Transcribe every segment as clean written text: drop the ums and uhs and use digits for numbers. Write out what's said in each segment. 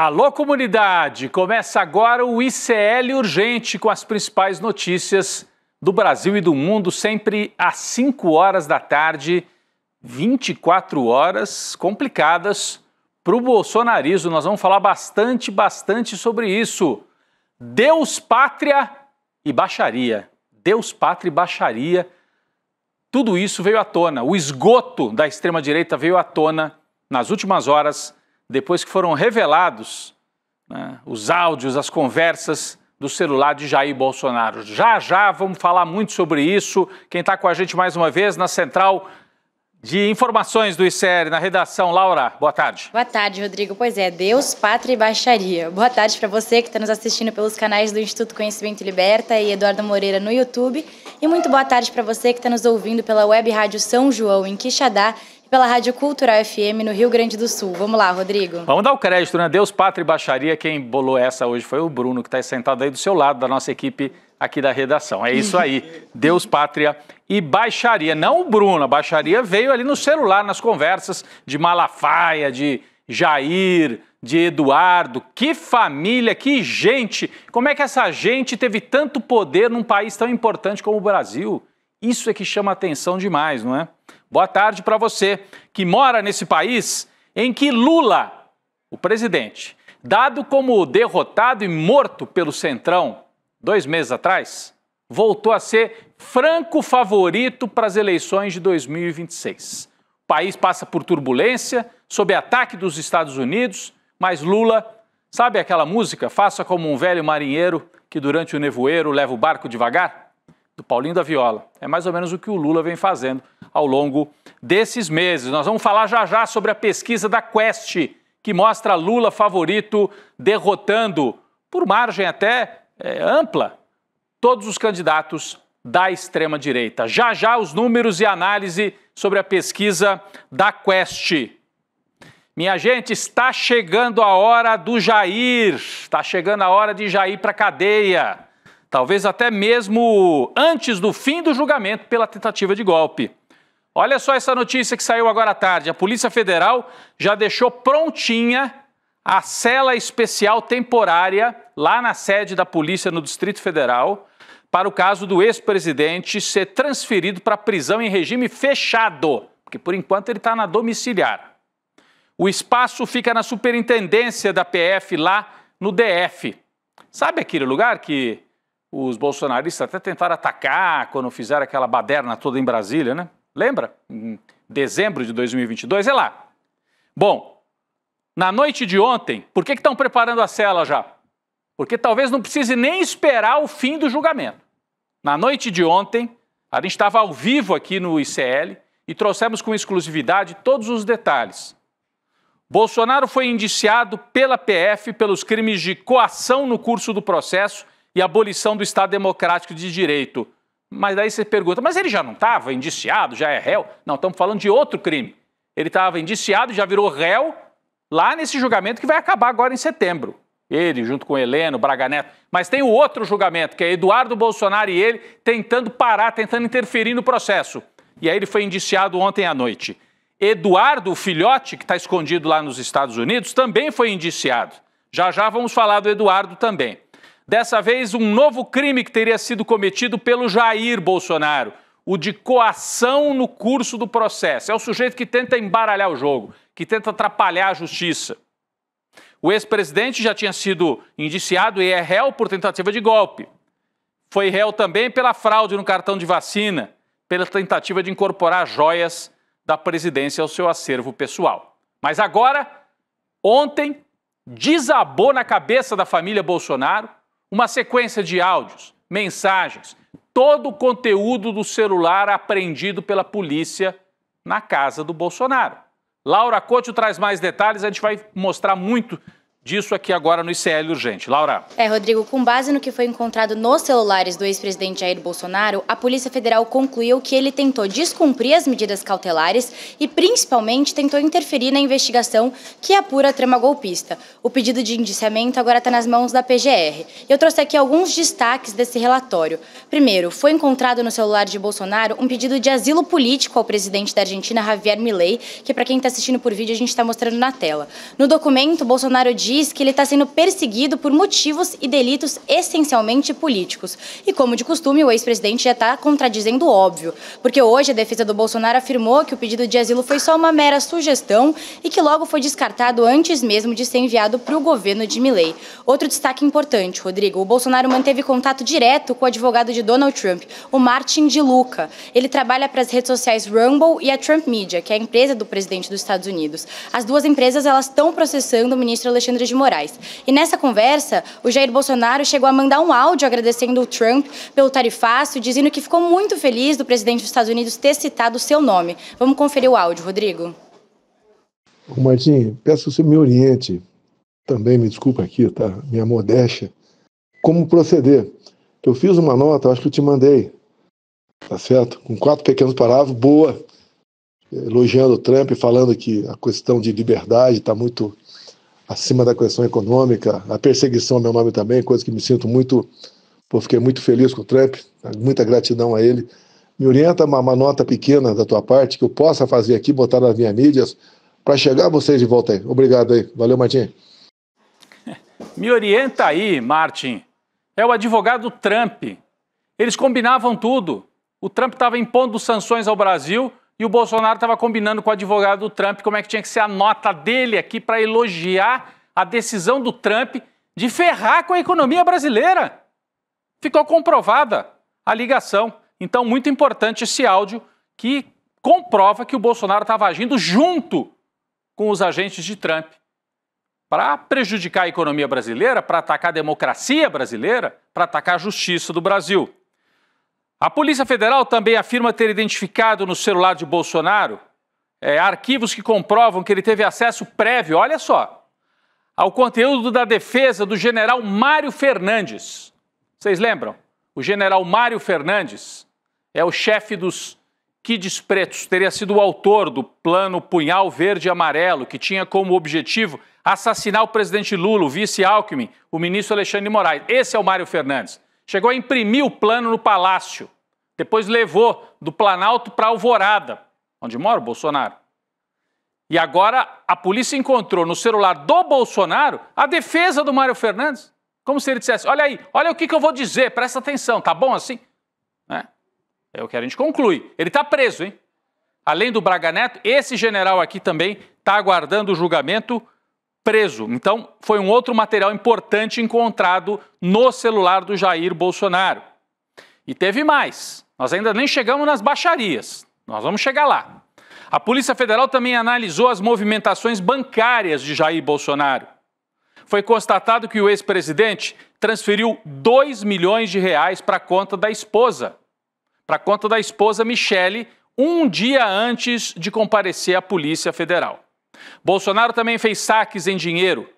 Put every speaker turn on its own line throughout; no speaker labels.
Alô, comunidade! Começa agora o ICL Urgente com as principais notícias do Brasil e do mundo, sempre às 5 horas da tarde, 24 horas complicadas para o bolsonarismo. Nós vamos falar bastante sobre isso. Deus, pátria e baixaria. Deus, pátria e baixaria. Tudo isso veio à tona. O esgoto da extrema-direita veio à tona nas últimas horas, depois que foram revelados, né, os áudios, as conversas do celular de Jair Bolsonaro. Já vamos falar muito sobre isso. Quem está com a gente mais uma vez na central de informações do ICL, na redação, Laura, boa tarde.
Boa tarde, Rodrigo. Pois é, Deus, pátria e baixaria. Boa tarde para você que está nos assistindo pelos canais do Instituto Conhecimento Liberta e Eduardo Moreira no YouTube. E muito boa tarde para você que está nos ouvindo pela Web Rádio São João, em Quixadá, pela Rádio Cultural FM no Rio Grande do Sul. Vamos lá, Rodrigo.
Vamos dar o crédito, né? Deus, pátria e baixaria. Quem bolou essa hoje foi o Bruno, que está sentado aí do seu lado, da nossa equipe aqui da redação. É isso aí. Deus, pátria e baixaria. Não o Bruno, a baixaria veio ali no celular, nas conversas de Malafaia, de Jair, de Eduardo. Que família, que gente. Como é que essa gente teve tanto poder num país tão importante como o Brasil? Isso é que chama atenção demais, não é? Boa tarde para você que mora nesse país em que Lula, o presidente, dado como derrotado e morto pelo Centrão 2 meses atrás, voltou a ser franco favorito para as eleições de 2026. O país passa por turbulência, sob ataque dos Estados Unidos, mas Lula, sabe aquela música, Faça como um velho marinheiro que durante o nevoeiro leva o barco devagar? Do Paulinho da Viola. É mais ou menos o que o Lula vem fazendo ao longo desses meses. Nós vamos falar já sobre a pesquisa da Quest, que mostra Lula favorito, derrotando, por margem até ampla, todos os candidatos da extrema-direita. Já os números e análise sobre a pesquisa da Quest. Minha gente, está chegando a hora do Jair, está chegando a hora de Jair para a cadeia. Talvez até mesmo antes do fim do julgamento pela tentativa de golpe. Olha só essa notícia que saiu agora à tarde. A Polícia Federal já deixou prontinha a cela especial temporária lá na sede da polícia no Distrito Federal para o caso do ex-presidente ser transferido para prisão em regime fechado, porque por enquanto ele está na domiciliar. O espaço fica na superintendência da PF lá no DF. Sabe aquele lugar que os bolsonaristas até tentaram atacar quando fizeram aquela baderna toda em Brasília, né? Lembra? Em dezembro de 2022, é lá. Bom, na noite de ontem, por que estão preparando a cela já? Porque talvez não precise nem esperar o fim do julgamento. Na noite de ontem, a gente estava ao vivo aqui no ICL e trouxemos com exclusividade todos os detalhes. Bolsonaro foi indiciado pela PF pelos crimes de coação no curso do processo e abolição do Estado Democrático de Direito. Mas daí você pergunta, mas ele já não estava indiciado, já é réu? Não, estamos falando de outro crime. Ele estava indiciado e já virou réu lá nesse julgamento que vai acabar agora em setembro. Ele, junto com Heleno, Braga Neto. Mas tem o outro julgamento, que é Eduardo Bolsonaro e ele tentando parar, tentando interferir no processo. E aí ele foi indiciado ontem à noite. Eduardo, o filhote, que está escondido lá nos Estados Unidos, também foi indiciado. Já vamos falar do Eduardo também. Dessa vez, um novo crime que teria sido cometido pelo Jair Bolsonaro, o de coação no curso do processo. É o sujeito que tenta embaralhar o jogo, que tenta atrapalhar a justiça. O ex-presidente já tinha sido indiciado e é réu por tentativa de golpe. Foi réu também pela fraude no cartão de vacina, pela tentativa de incorporar joias da presidência ao seu acervo pessoal. Mas agora, ontem, desabou na cabeça da família Bolsonaro uma sequência de áudios, mensagens, todo o conteúdo do celular apreendido pela polícia na casa do Bolsonaro. Laura Couto traz mais detalhes, a gente vai mostrar muito disso aqui agora no ICL Urgente. Laura.
Rodrigo, com base no que foi encontrado nos celulares do ex-presidente Jair Bolsonaro, a Polícia Federal concluiu que ele tentou descumprir as medidas cautelares e, principalmente, tentou interferir na investigação que apura a trama golpista. O pedido de indiciamento agora está nas mãos da PGR. Eu trouxe aqui alguns destaques desse relatório. Primeiro, foi encontrado no celular de Bolsonaro um pedido de asilo político ao presidente da Argentina, Javier Milei, que, para quem está assistindo por vídeo, a gente está mostrando na tela. No documento, Bolsonaro diz diz que ele está sendo perseguido por motivos e delitos essencialmente políticos. E como de costume, o ex-presidente já está contradizendo o óbvio, porque hoje a defesa do Bolsonaro afirmou que o pedido de asilo foi só uma mera sugestão e que logo foi descartado antes mesmo de ser enviado para o governo de Milei. Outro destaque importante, Rodrigo, o Bolsonaro manteve contato direto com o advogado de Donald Trump, o Martin de Luca. Ele trabalha para as redes sociais Rumble e a Trump Media, que é a empresa do presidente dos Estados Unidos. As duas empresas elas estão processando o ministro Alexandre de Moraes. E nessa conversa, o Jair Bolsonaro chegou a mandar um áudio agradecendo o Trump pelo tarifaço, dizendo que ficou muito feliz do presidente dos Estados Unidos ter citado o seu nome. Vamos conferir o áudio, Rodrigo.
Martim, peço que você me oriente, também me desculpa aqui, tá? Minha modéstia, como proceder. Eu fiz uma nota, acho que eu te mandei, tá certo? Com 4 pequenos parágrafos, boa, elogiando o Trump, falando que a questão de liberdade está muito acima da questão econômica, a perseguição ao meu nome também, coisa que me sinto muito, fiquei muito feliz com o Trump, muita gratidão a ele. Me orienta uma nota pequena da tua parte, que eu possa fazer aqui, botar nas minhas mídias, para chegar a vocês de volta aí. Obrigado aí. Valeu, Martim.
Me orienta aí, Martin. É o advogado Trump. Eles combinavam tudo. O Trump estava impondo sanções ao Brasil e o Bolsonaro estava combinando com o advogado do Trump como é que tinha que ser a nota dele aqui para elogiar a decisão do Trump de ferrar com a economia brasileira. Ficou comprovada a ligação. Então, muito importante esse áudio que comprova que o Bolsonaro estava agindo junto com os agentes de Trump para prejudicar a economia brasileira, para atacar a democracia brasileira, para atacar a justiça do Brasil. A Polícia Federal também afirma ter identificado no celular de Bolsonaro arquivos que comprovam que ele teve acesso prévio, olha só, ao conteúdo da defesa do general Mário Fernandes. Vocês lembram? O general Mário Fernandes é o chefe dos Kids Pretos, teria sido o autor do plano Punhal Verde e Amarelo, que tinha como objetivo assassinar o presidente Lula, o vice Alckmin, o ministro Alexandre de Moraes. Esse é o Mário Fernandes. Chegou a imprimir o plano no Palácio, depois levou do Planalto para Alvorada, onde mora o Bolsonaro. E agora a polícia encontrou no celular do Bolsonaro a defesa do Mário Fernandes, como se ele dissesse, olha aí, olha o que eu vou dizer, presta atenção, tá bom assim? É o que a gente conclui. Ele está preso, hein? Além do Braga Neto, esse general aqui também está aguardando o julgamento preso. Então, foi um outro material importante encontrado no celular do Jair Bolsonaro. E teve mais. Nós ainda nem chegamos nas baixarias. Nós vamos chegar lá. A Polícia Federal também analisou as movimentações bancárias de Jair Bolsonaro. Foi constatado que o ex-presidente transferiu R$2 milhões para a conta da esposa. Para a conta da esposa Michele, um dia antes de comparecer à Polícia Federal. Bolsonaro também fez saques em dinheiro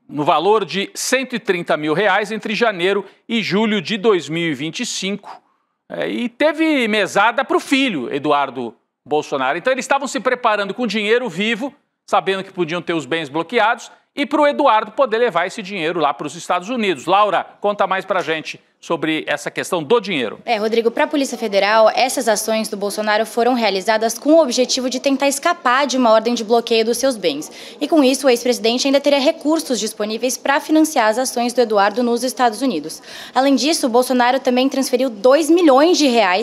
no valor de R$130 mil entre janeiro e julho de 2025. E teve mesada para o filho, Eduardo Bolsonaro. Então eles estavam se preparando com dinheiro vivo, sabendo que podiam ter os bens bloqueados, e para o Eduardo poder levar esse dinheiro lá para os Estados Unidos. Laura, conta mais para a gente sobre essa questão do dinheiro.
Rodrigo, para a Polícia Federal, essas ações do Bolsonaro foram realizadas com o objetivo de tentar escapar de uma ordem de bloqueio dos seus bens. E com isso, o ex-presidente ainda teria recursos disponíveis para financiar as ações do Eduardo nos Estados Unidos. Além disso, o Bolsonaro também transferiu R$2 milhões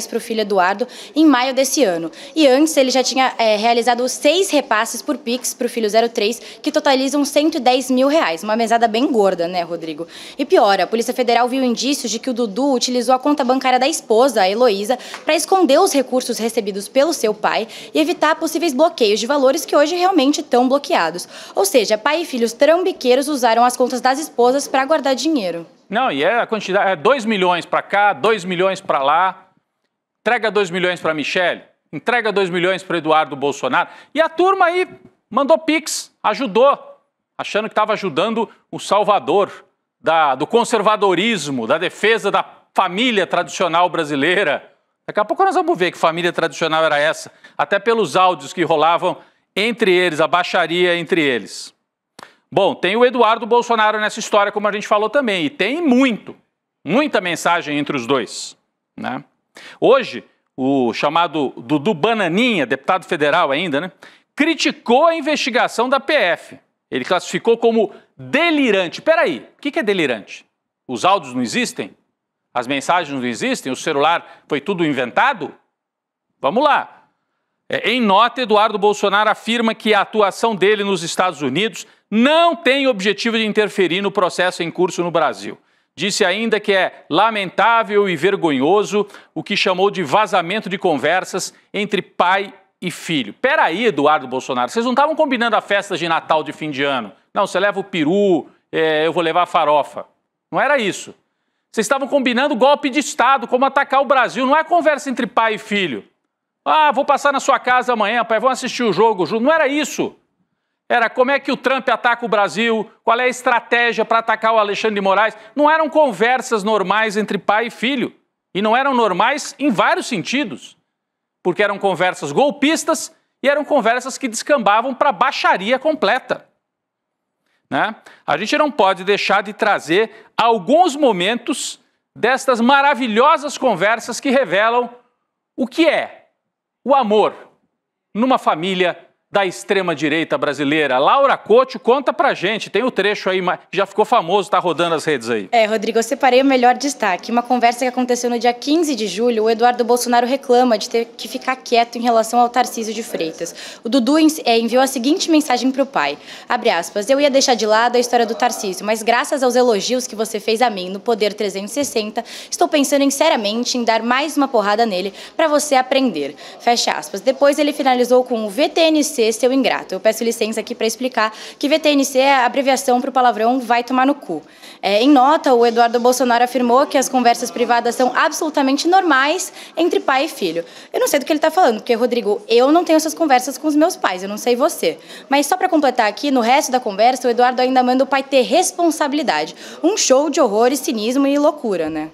para o filho Eduardo em maio desse ano. E antes, ele já tinha realizado 6 repasses por Pix para o filho 03, que totalizam R$110 mil. Uma mesada bem gorda, né, Rodrigo? E pior, a Polícia Federal viu indícios de que o Dudu utilizou a conta bancária da esposa, a Heloísa, para esconder os recursos recebidos pelo seu pai e evitar possíveis bloqueios de valores que hoje realmente estão bloqueados. Ou seja, pai e filhos trambiqueiros usaram as contas das esposas para guardar dinheiro.
Não, e a quantidade é 2 milhões para cá, 2 milhões para lá, entrega 2 milhões para Michele, entrega 2 milhões para Eduardo Bolsonaro. E a turma aí mandou Pix, ajudou, achando que estava ajudando o salvador do conservadorismo, da defesa da família tradicional brasileira. Daqui a pouco nós vamos ver que família tradicional era essa, até pelos áudios que rolavam entre eles, a baixaria entre eles. Bom, tem o Eduardo Bolsonaro nessa história, como a gente falou também, e tem muita mensagem entre os dois, né? Hoje, o chamado Dudu Bananinha, deputado federal ainda, né, criticou a investigação da PF. Ele classificou como delirante. Peraí, o que é delirante? Os áudios não existem? As mensagens não existem? O celular foi tudo inventado? Vamos lá. Em nota, Eduardo Bolsonaro afirma que a atuação dele nos Estados Unidos não tem objetivo de interferir no processo em curso no Brasil. Disse ainda que é lamentável e vergonhoso o que chamou de vazamento de conversas entre pai e filho. Peraí, Eduardo Bolsonaro, vocês não estavam combinando a festa de Natal de fim de ano? Não, você leva o peru, eu vou levar a farofa. Não era isso. Vocês estavam combinando golpe de Estado, como atacar o Brasil. Não é conversa entre pai e filho. Ah, vou passar na sua casa amanhã, pai, vamos assistir o jogo junto. Não era isso. Era como é que o Trump ataca o Brasil, qual é a estratégia para atacar o Alexandre de Moraes. Não eram conversas normais entre pai e filho. E não eram normais em vários sentidos. Porque eram conversas golpistas e eram conversas que descambavam para baixaria completa. Né? A gente não pode deixar de trazer alguns momentos destas maravilhosas conversas que revelam o que é o amor numa família da extrema-direita brasileira. Laura Couto conta pra gente, tem o trecho aí, já ficou famoso, tá rodando as redes aí.
Rodrigo, eu separei o melhor destaque. Uma conversa que aconteceu no dia 15 de julho, o Eduardo Bolsonaro reclama de ter que ficar quieto em relação ao Tarcísio de Freitas. O Dudu enviou a seguinte mensagem pro pai, abre aspas, eu ia deixar de lado a história do Tarcísio, mas graças aos elogios que você fez a mim no Poder 360, estou pensando seriamente em dar mais uma porrada nele para você aprender. Fecha aspas. Depois ele finalizou com o VTNC, seu ingrato. Eu peço licença aqui para explicar que VTNC é a abreviação para o palavrão vai tomar no cu. Em nota, o Eduardo Bolsonaro afirmou que as conversas privadas são absolutamente normais entre pai e filho. Eu não sei do que ele está falando, porque, Rodrigo, eu não tenho essas conversas com os meus pais, eu não sei você. Mas só para completar aqui, no resto da conversa, o Eduardo ainda manda o pai ter responsabilidade. Um show de horrores, cinismo e loucura, né?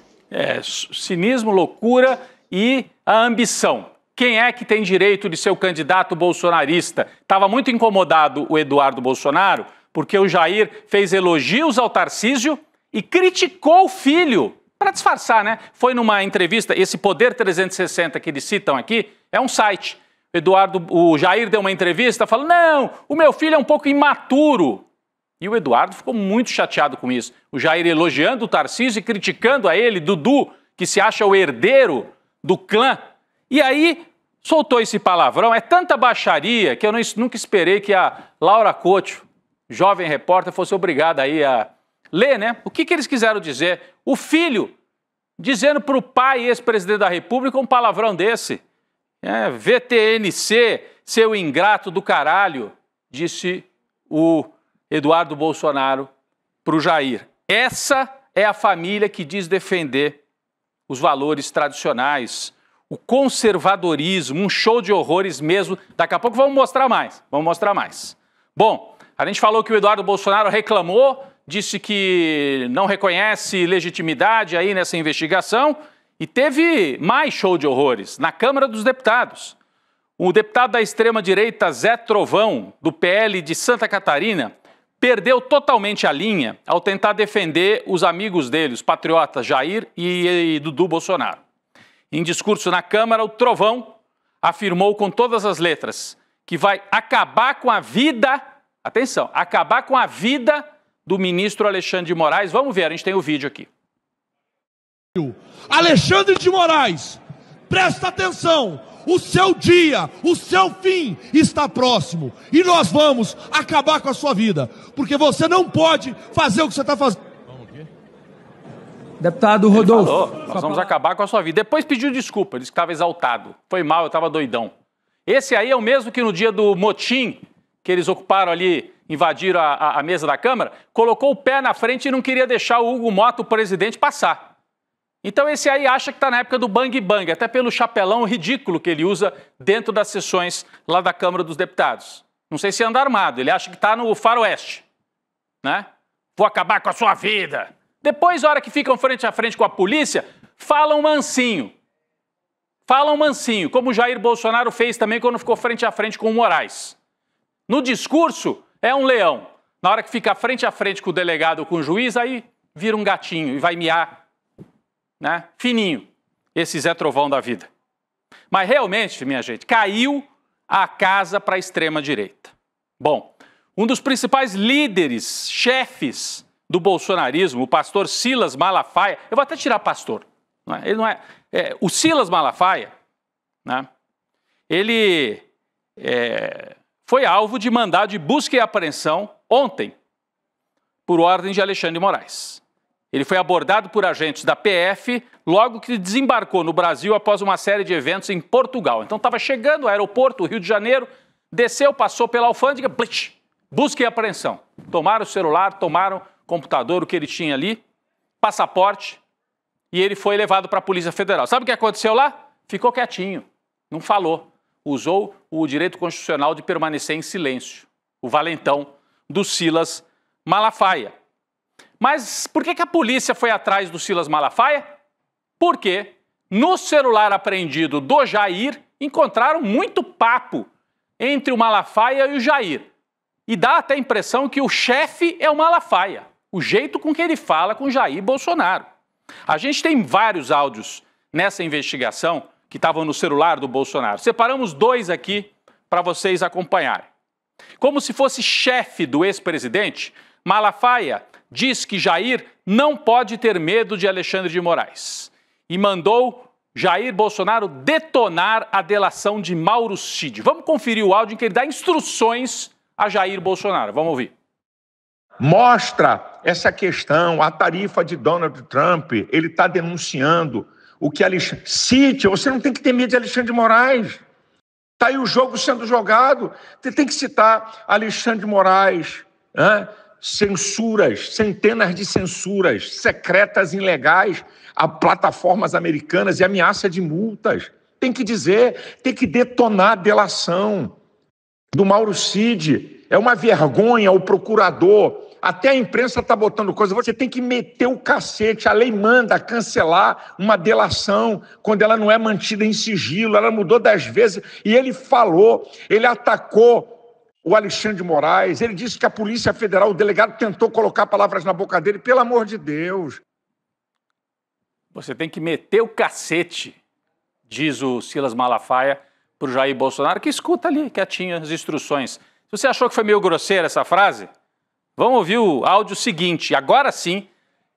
Cinismo, loucura e a ambição. Quem é que tem direito de ser o candidato bolsonarista? Estava muito incomodado o Eduardo Bolsonaro, porque o Jair fez elogios ao Tarcísio e criticou o filho, para disfarçar, né? Foi numa entrevista, esse Poder 360 que eles citam aqui, é um site. O Jair deu uma entrevista falando, não, o meu filho é um pouco imaturo. E o Eduardo ficou muito chateado com isso. O Jair elogiando o Tarcísio e criticando a ele, Dudu, que se acha o herdeiro do clã. E aí, soltou esse palavrão, é tanta baixaria que eu nunca esperei que a Laura Couto, jovem repórter, fosse obrigada aí a ler, né? O que eles quiseram dizer? O filho dizendo para o pai, ex-presidente da República, um palavrão desse. VTNC, seu ingrato do caralho, disse o Eduardo Bolsonaro para o Jair. Essa é a família que diz defender os valores tradicionais, o conservadorismo, um show de horrores mesmo. Daqui a pouco vamos mostrar mais. Bom, a gente falou que o Eduardo Bolsonaro reclamou, disse que não reconhece legitimidade aí nessa investigação e teve mais show de horrores na Câmara dos Deputados. O deputado da extrema-direita Zé Trovão, do PL de Santa Catarina, perdeu totalmente a linha ao tentar defender os amigos dele, os patriotas Jair e Dudu Bolsonaro. Em discurso na Câmara, o Trovão afirmou com todas as letras que vai acabar com a vida, atenção, acabar com a vida do ministro Alexandre de Moraes. Vamos ver, a gente tem o vídeo aqui.
Alexandre de Moraes, presta atenção, o seu dia, o seu fim está próximo e nós vamos acabar com a sua vida, porque você não pode fazer o que você está fazendo.
Deputado Rodolfo.
Falou, nós vamos acabar com a sua vida. Depois pediu desculpa, disse que estava exaltado. Foi mal, eu estava doidão. Esse aí é o mesmo que no dia do motim, que eles ocuparam ali, invadiram a mesa da Câmara, colocou o pé na frente e não queria deixar o Hugo Mota, o presidente, passar. Então esse aí acha que está na época do bang bang, até pelo chapelão ridículo que ele usa dentro das sessões lá da Câmara dos Deputados. Não sei se anda armado, ele acha que está no faroeste, né? Vou acabar com a sua vida. Depois, a hora que ficam frente a frente com a polícia, falam mansinho. Falam mansinho, como o Jair Bolsonaro fez também quando ficou frente a frente com o Moraes. No discurso, é um leão. Na hora que fica frente a frente com o delegado ou com o juiz, aí vira um gatinho e vai miar, né? Fininho, esse Zé Trovão da vida. Mas realmente, minha gente, caiu a casa para a extrema-direita. Bom, Um dos principais líderes, chefes do bolsonarismo, o pastor Silas Malafaia, eu vou até tirar pastor, não é? Ele não é, o Silas Malafaia, né? Ele foi alvo de mandado de busca e apreensão ontem, por ordem de Alexandre de Moraes. Ele foi abordado por agentes da PF logo que desembarcou no Brasil após uma série de eventos em Portugal. Então estava chegando ao aeroporto, Rio de Janeiro, desceu, passou pela alfândega, blitz, busca e apreensão. Tomaram o celular, tomaram o computador, o que ele tinha ali, passaporte, e ele foi levado para a Polícia Federal. Sabe o que aconteceu lá? Ficou quietinho, não falou. Usou o direito constitucional de permanecer em silêncio. O valentão do Silas Malafaia. Mas por que a polícia foi atrás do Silas Malafaia? Porque no celular apreendido do Jair encontraram muito papo entre o Malafaia e o Jair. E dá até a impressão que o chefe é o Malafaia, o jeito com que ele fala com Jair Bolsonaro. A gente tem vários áudios nessa investigação que estavam no celular do Bolsonaro. Separamos 2 aqui para vocês acompanharem. Como se fosse chefe do ex-presidente, Malafaia diz que Jair não pode ter medo de Alexandre de Moraes e mandou Jair Bolsonaro detonar a delação de Mauro Cid. Vamos conferir o áudio em que ele dá instruções a Jair Bolsonaro. Vamos ouvir.
Mostra essa questão, a tarifa de Donald Trump, ele está denunciando o que Alexandre... Cite, você não tem que ter medo de Alexandre de Moraes. Está aí o jogo sendo jogado. Você tem que citar Alexandre de Moraes, né? Censuras, centenas de censuras secretas, ilegais, a plataformas americanas e ameaça de multas. Tem que dizer, tem que detonar a delação do Mauro Cid. É uma vergonha o procurador. Até a imprensa está botando coisa. Você tem que meter o cacete. A lei manda cancelar uma delação quando ela não é mantida em sigilo. Ela mudou 10 vezes. E ele falou, ele atacou o Alexandre de Moraes. Ele disse que a Polícia Federal, o delegado, tentou colocar palavras na boca dele. Pelo amor de Deus.
Você tem que meter o cacete, diz o Silas Malafaia para o Jair Bolsonaro, que escuta ali, quietinho, as instruções. Se você achou que foi meio grosseira essa frase, vamos ouvir o áudio seguinte. Agora sim,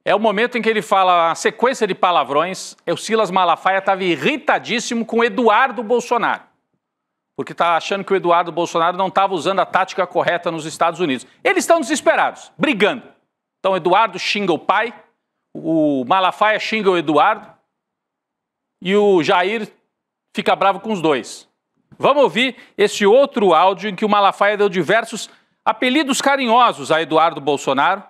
é o momento em que ele fala a sequência de palavrões. O Silas Malafaia estava irritadíssimo com o Eduardo Bolsonaro, porque está achando que o Eduardo Bolsonaro não estava usando a tática correta nos Estados Unidos. Eles estão desesperados, brigando. Então o Eduardo xinga o pai, o Malafaia xinga o Eduardo e o Jair fica bravo com os dois. Vamos ouvir esse outro áudio em que o Malafaia deu diversos apelidos carinhosos a Eduardo Bolsonaro,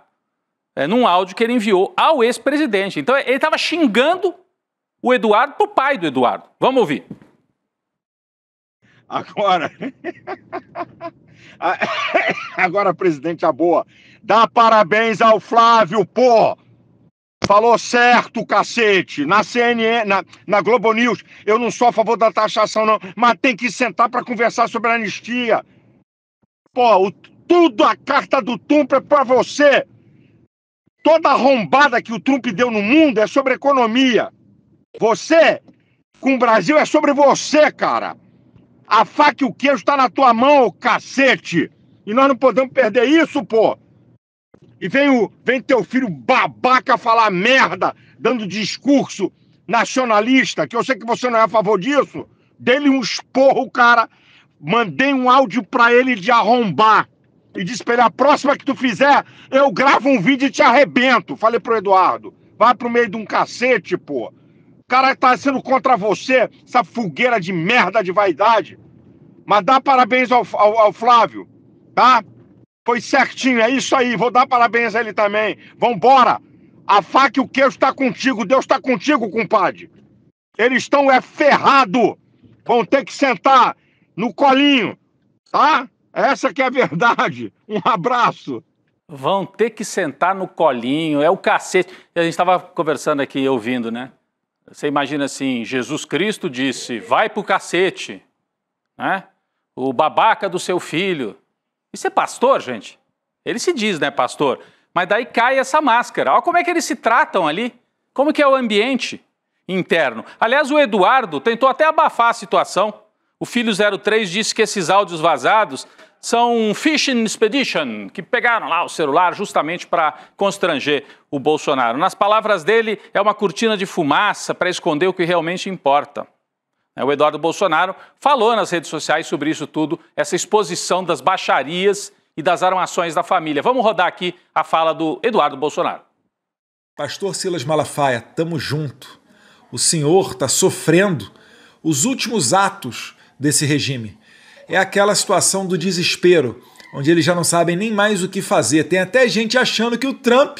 num áudio que ele enviou ao ex-presidente. Então ele estava xingando o Eduardo pro pai do Eduardo. Vamos ouvir.
Agora, presidente, a boa. Dá parabéns ao Flávio, pô! Falou certo, cacete. Na CNN, na Globo News, eu não sou a favor da taxação, não, mas tem que sentar para conversar sobre a anistia. Pô, tudo a carta do Trump é para você. Toda a arrombada que o Trump deu no mundo é sobre economia. Você, com o Brasil, é sobre você, cara. A faca e o queijo tá na tua mão, cacete. E nós não podemos perder isso, pô. E vem teu filho babaca falar merda, dando discurso nacionalista, que eu sei que você não é a favor disso. Dê-lhe um esporro, cara. Mandei um áudio pra ele de arrombar. E disse pra ele, a próxima que tu fizer, eu gravo um vídeo e te arrebento. Falei pro Eduardo, vai pro meio de um cacete, pô. O cara tá sendo contra você, essa fogueira de merda de vaidade. Mas dá parabéns ao Flávio, tá? Foi certinho, é isso aí, vou dar parabéns a ele também. Vambora! A faca e o queijo tá contigo, Deus tá contigo, compadre. Eles estão ferrados. Vão ter que sentar no colinho, tá? Essa que é a verdade. Um abraço.
Vão ter que sentar no colinho, é o cacete. A gente estava conversando aqui, ouvindo, né? Você imagina assim, Jesus Cristo disse, vai pro cacete, né? O babaca do seu filho. Isso é pastor, gente? Ele se diz, né, pastor? Mas daí cai essa máscara. Olha como é que eles se tratam ali. Como que é o ambiente interno. Aliás, o Eduardo tentou até abafar a situação. O filho 03 disse que esses áudios vazados são Phishing Expedition, que pegaram lá o celular justamente para constranger o Bolsonaro. Nas palavras dele, é uma cortina de fumaça para esconder o que realmente importa. O Eduardo Bolsonaro falou nas redes sociais sobre isso tudo, essa exposição das baixarias e das armações da família. Vamos rodar aqui a fala do Eduardo Bolsonaro.
Pastor Silas Malafaia, tamo junto. O senhor está sofrendo os últimos atos desse regime. É aquela situação do desespero, onde eles já não sabem nem mais o que fazer. Tem até gente achando que o Trump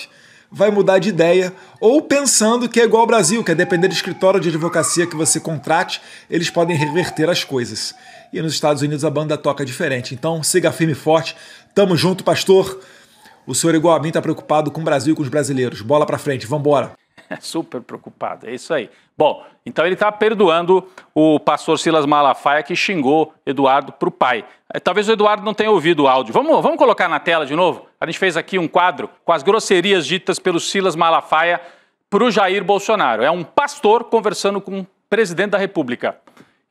vai mudar de ideia, ou pensando que é igual ao Brasil, que é depender do escritório de advocacia que você contrate, eles podem reverter as coisas. E nos Estados Unidos a banda toca diferente. Então siga firme e forte. Tamo junto, pastor. O senhor, igual a mim, tá preocupado com o Brasil e com os brasileiros. Bola pra frente, vambora.
Super preocupado, é isso aí. Bom, então ele está perdoando o pastor Silas Malafaia, que xingou Eduardo para o pai. Talvez o Eduardo não tenha ouvido o áudio. Vamos colocar na tela de novo? A gente fez aqui um quadro com as grosserias ditas pelo Silas Malafaia para o Jair Bolsonaro. É um pastor conversando com o presidente da República.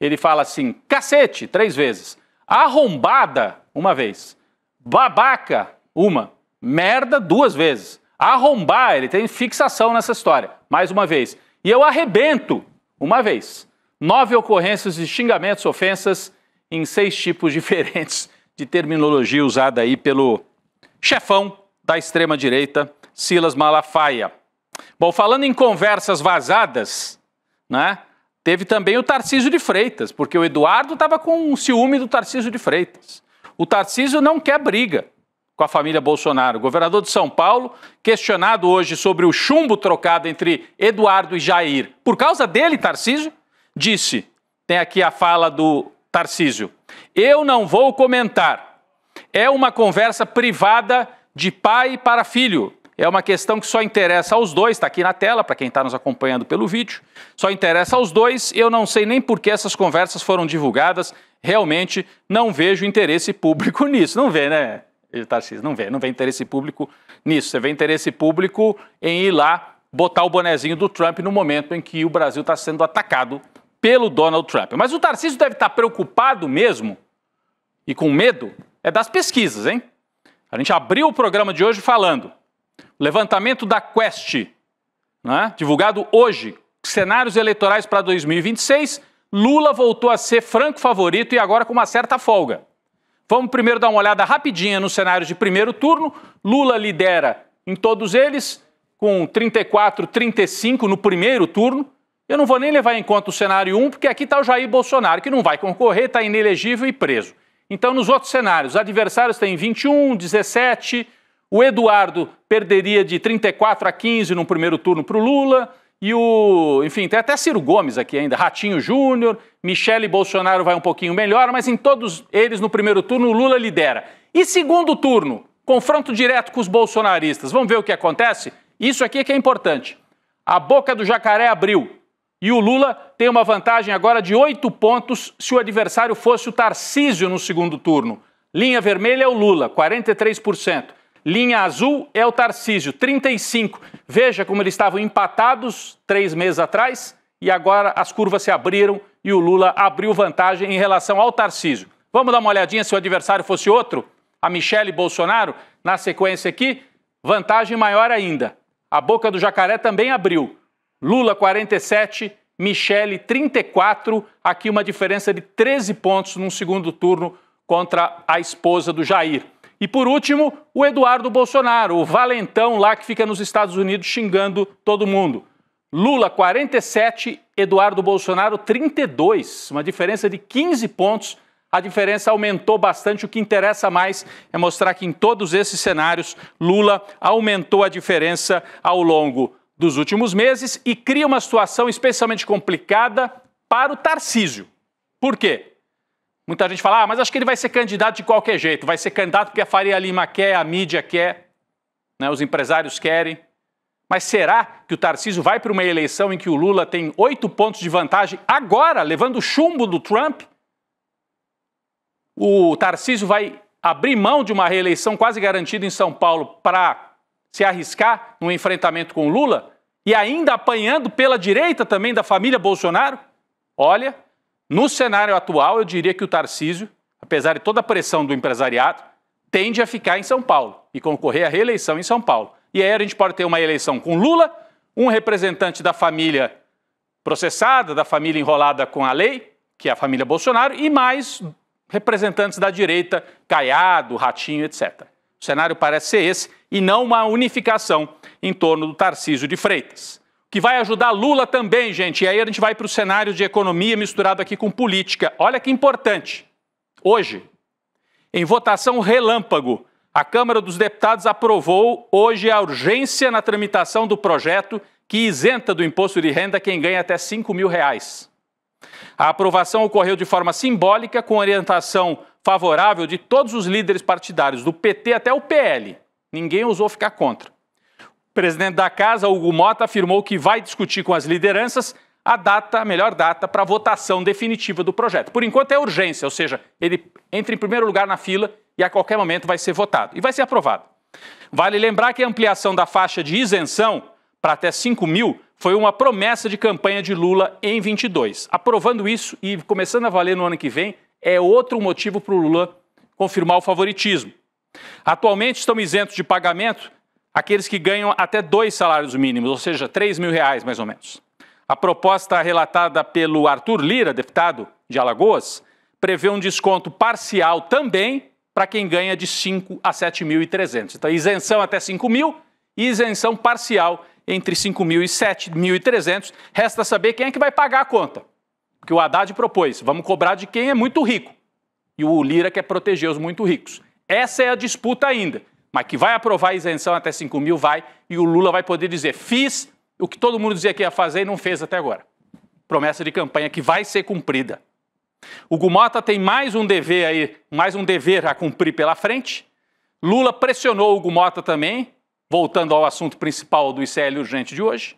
Ele fala assim, cacete, 3 vezes. Arrombada, 1 vez. Babaca, 1. Merda, 2 vezes. Arrombar, ele tem fixação nessa história, mais 1 vez. E eu arrebento, 1 vez. 9 ocorrências de xingamentos, ofensas, em 6 tipos diferentes de terminologia usada aí pelo chefão da extrema-direita, Silas Malafaia. Bom, falando em conversas vazadas, né, teve também o Tarcísio de Freitas, porque o Eduardo estava com ciúme do Tarcísio de Freitas. O Tarcísio não quer briga com a família Bolsonaro. O governador de São Paulo, questionado hoje sobre o chumbo trocado entre Eduardo e Jair, por causa dele, Tarcísio, disse, tem aqui a fala do Tarcísio, eu não vou comentar, é uma conversa privada de pai para filho, é uma questão que só interessa aos dois, está aqui na tela, para quem está nos acompanhando pelo vídeo, só interessa aos dois, eu não sei nem por que essas conversas foram divulgadas, realmente não vejo interesse público nisso, não vê, né? Tarcísio, não vê interesse público nisso. Você vê interesse público em ir lá botar o bonezinho do Trump no momento em que o Brasil está sendo atacado pelo Donald Trump. Mas o Tarcísio deve estar preocupado mesmo e com medo é das pesquisas, hein? A gente abriu o programa de hoje falando levantamento da Quest, né, divulgado hoje, cenários eleitorais para 2026, Lula voltou a ser franco favorito e agora com uma certa folga. Vamos primeiro dar uma olhada rapidinha no cenário de primeiro turno. Lula lidera em todos eles, com 34, 35 no primeiro turno. Eu não vou nem levar em conta o cenário 1, porque aqui está o Jair Bolsonaro, que não vai concorrer, está inelegível e preso. Então, nos outros cenários, os adversários têm 21, 17, o Eduardo perderia de 34 a 15 no primeiro turno para o Lula, e enfim, tem até Ciro Gomes aqui ainda, Ratinho Júnior, Michele Bolsonaro vai um pouquinho melhor, mas em todos eles no primeiro turno o Lula lidera. E segundo turno, confronto direto com os bolsonaristas, vamos ver o que acontece? Isso aqui é que é importante. A boca do jacaré abriu e o Lula tem uma vantagem agora de 8 pontos se o adversário fosse o Tarcísio no segundo turno. Linha vermelha é o Lula, 43%. Linha azul é o Tarcísio, 35%. Veja como eles estavam empatados 3 meses atrás e agora as curvas se abriram e o Lula abriu vantagem em relação ao Tarcísio. Vamos dar uma olhadinha se o adversário fosse outro? A Michele Bolsonaro, na sequência aqui, vantagem maior ainda. A boca do jacaré também abriu. Lula 47%, Michele 34%, aqui uma diferença de 13 pontos num segundo turno contra a esposa do Jair. E por último, o Eduardo Bolsonaro, o valentão lá que fica nos Estados Unidos xingando todo mundo. Lula 47%, Eduardo Bolsonaro 32%, uma diferença de 15 pontos. A diferença aumentou bastante, o que interessa mais é mostrar que em todos esses cenários, Lula aumentou a diferença ao longo dos últimos meses e cria uma situação especialmente complicada para o Tarcísio. Por quê? Muita gente fala, mas acho que ele vai ser candidato de qualquer jeito. Vai ser candidato porque a Faria Lima quer, a mídia quer, né, os empresários querem. Mas será que o Tarcísio vai para uma eleição em que o Lula tem 8 pontos de vantagem agora, levando o chumbo do Trump? O Tarcísio vai abrir mão de uma reeleição quase garantida em São Paulo para se arriscar no enfrentamento com o Lula? E ainda apanhando pela direita também da família Bolsonaro? Olha, no cenário atual, eu diria que o Tarcísio apesar de toda a pressão do empresariado, tende a ficar em São Paulo e concorrer à reeleição em São Paulo. E aí a gente pode ter uma eleição com Lula, um representante da família processada, da família enrolada com a lei, que é a família Bolsonaro, e mais representantes da direita, Caiado, Ratinho, etc. O cenário parece ser esse e não uma unificação em torno do Tarcísio de Freitas. O que vai ajudar Lula também, gente, e aí a gente vai para o cenário de economia misturado aqui com política. Olha que importante. Hoje, em votação relâmpago, a Câmara dos Deputados aprovou hoje a urgência na tramitação do projeto que isenta do imposto de renda quem ganha até R$5 mil. A aprovação ocorreu de forma simbólica, com orientação favorável de todos os líderes partidários, do PT até o PL. Ninguém ousou ficar contra. O presidente da Casa, Hugo Mota, afirmou que vai discutir com as lideranças a melhor data para a votação definitiva do projeto. Por enquanto é urgência, ou seja, ele entra em primeiro lugar na fila e a qualquer momento vai ser votado. E vai ser aprovado. Vale lembrar que a ampliação da faixa de isenção para até 5 mil foi uma promessa de campanha de Lula em 22. Aprovando isso e começando a valer no ano que vem, é outro motivo para o Lula confirmar o favoritismo. Atualmente estão isentos de pagamento aqueles que ganham até 2 salários mínimos, ou seja, R$3 mil mais ou menos. A proposta relatada pelo Arthur Lira, deputado de Alagoas, prevê um desconto parcial também para quem ganha de 5 a 7.300. Então, isenção até 5 mil e isenção parcial entre 5 mil e 7.300. Resta saber quem é que vai pagar a conta. Porque o Haddad propôs, vamos cobrar de quem é muito rico. E o Lira quer proteger os muito ricos. Essa é a disputa ainda. Mas que vai aprovar a isenção até 5 mil, vai. E o Lula vai poder dizer, fiz o que todo mundo dizia que ia fazer e não fez até agora. Promessa de campanha que vai ser cumprida. O Hugo Mota tem mais um dever a cumprir pela frente. Lula pressionou o Hugo Mota também, voltando ao assunto principal do ICL urgente de hoje,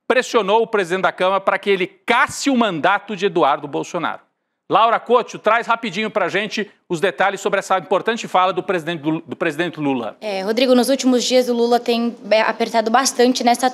pressionou o presidente da Câmara para que ele casse o mandato de Eduardo Bolsonaro. Laura Couto, traz rapidinho para a gente os detalhes sobre essa importante fala do presidente Lula.
Rodrigo, nos últimos dias o Lula tem apertado bastante nessa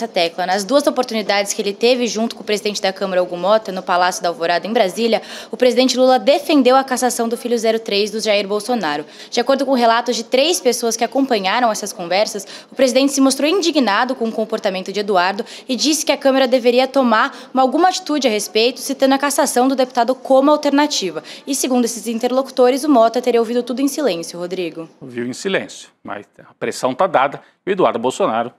tecla. Nas 2 oportunidades que ele teve junto com o presidente da Câmara, Hugo Mota, no Palácio da Alvorada, em Brasília, o presidente Lula defendeu a cassação do filho 03 do Jair Bolsonaro. De acordo com relatos de 3 pessoas que acompanharam essas conversas, o presidente se mostrou indignado com o comportamento de Eduardo e disse que a Câmara deveria tomar alguma atitude a respeito, citando a cassação do deputado como alternativa. E segundo esses interlocutores, o Mota teria ouvido tudo em silêncio, Rodrigo.
Ouviu em silêncio, mas a pressão está dada. O Eduardo Bolsonaro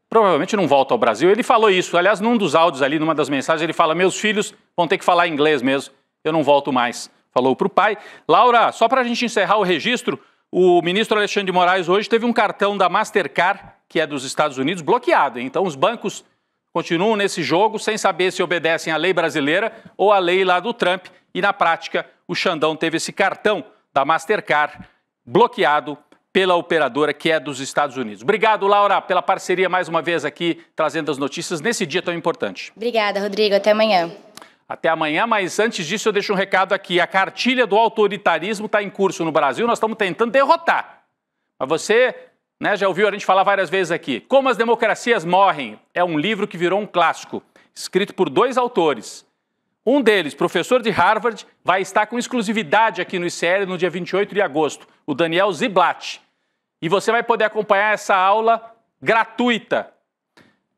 provavelmente não volta ao Brasil. Ele falou isso, aliás, num dos áudios ali, numa das mensagens, ele fala, meus filhos vão ter que falar inglês mesmo, eu não volto mais. Falou para o pai. Laura, só para a gente encerrar o registro, o ministro Alexandre de Moraes hoje teve um cartão da Mastercard, que é dos Estados Unidos, bloqueado. Então os bancos continuam nesse jogo sem saber se obedecem à lei brasileira ou à lei lá do Trump. E na prática, o Xandão teve esse cartão da Mastercard bloqueado pela operadora que é dos Estados Unidos. Obrigado, Laura, pela parceria mais uma vez aqui, trazendo as notícias nesse dia tão importante.
Obrigada, Rodrigo. Até amanhã.
Até amanhã, mas antes disso eu deixo um recado aqui. A cartilha do autoritarismo está em curso no Brasil, nós estamos tentando derrotar. Mas você, já ouviu a gente falar várias vezes aqui. Como as democracias morrem é um livro que virou um clássico, escrito por 2 autores. Um deles, professor de Harvard, vai estar com exclusividade aqui no ICL no dia 28 de agosto, o Daniel Ziblatt. E você vai poder acompanhar essa aula gratuita.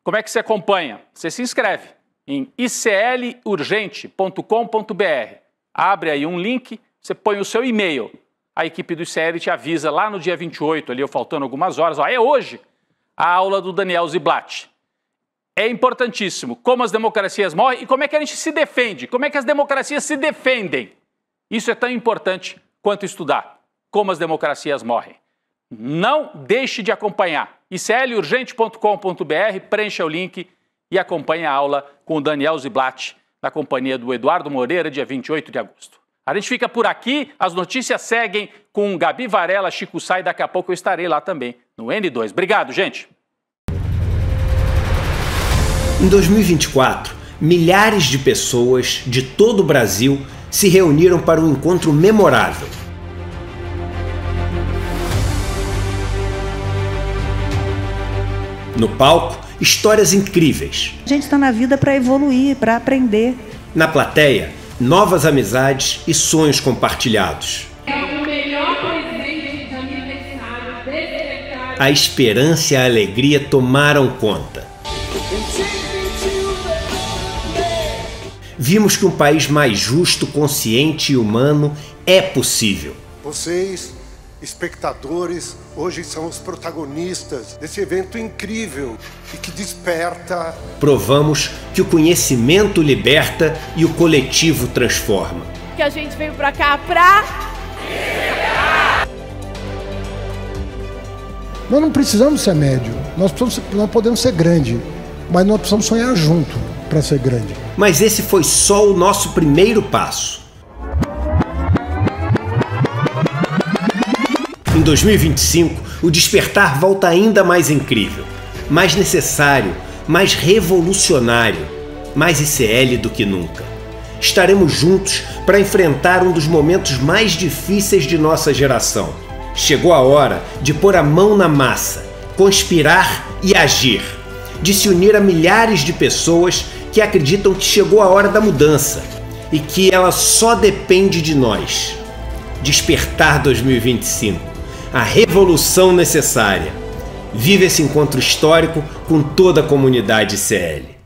Como é que você acompanha? Você se inscreve em iclurgente.com.br. Abre aí um link, você põe o seu e-mail. A equipe do ICL te avisa lá no dia 28, ali faltando algumas horas. É hoje a aula do Daniel Ziblatt. É importantíssimo como as democracias morrem e como é que a gente se defende, como é que as democracias se defendem. Isso é tão importante quanto estudar como as democracias morrem. Não deixe de acompanhar. iclurgente.com.br, preencha o link e acompanhe a aula com o Daniel Ziblatt, na companhia do Eduardo Moreira, dia 28 de agosto. A gente fica por aqui, as notícias seguem com Gabi Varela, Chico Sá, e daqui a pouco eu estarei lá também, no N2. Obrigado, gente!
Em 2024, milhares de pessoas de todo o Brasil se reuniram para um encontro memorável. No palco, histórias incríveis.
A gente está na vida para evoluir, para aprender.
Na plateia, novas amizades e sonhos compartilhados.
O melhor presente de aniversário desse.
A esperança e a alegria tomaram conta. Vimos que um país mais justo, consciente e humano é possível.
Vocês, espectadores, hoje são os protagonistas desse evento incrível e que desperta.
Provamos que o conhecimento liberta e o coletivo transforma.
Que a gente veio pra cá pra...
Nós não precisamos ser médio, nós podemos ser grande, mas nós precisamos sonhar junto para ser grande.
Mas esse foi só o nosso primeiro passo. Em 2025, o despertar volta ainda mais incrível, mais necessário, mais revolucionário, mais ICL do que nunca. Estaremos juntos para enfrentar um dos momentos mais difíceis de nossa geração. Chegou a hora de pôr a mão na massa, conspirar e agir, de se unir a milhares de pessoas que acreditam que chegou a hora da mudança e que ela só depende de nós. Despertar 2025, a revolução necessária. Viva esse encontro histórico com toda a comunidade ICL.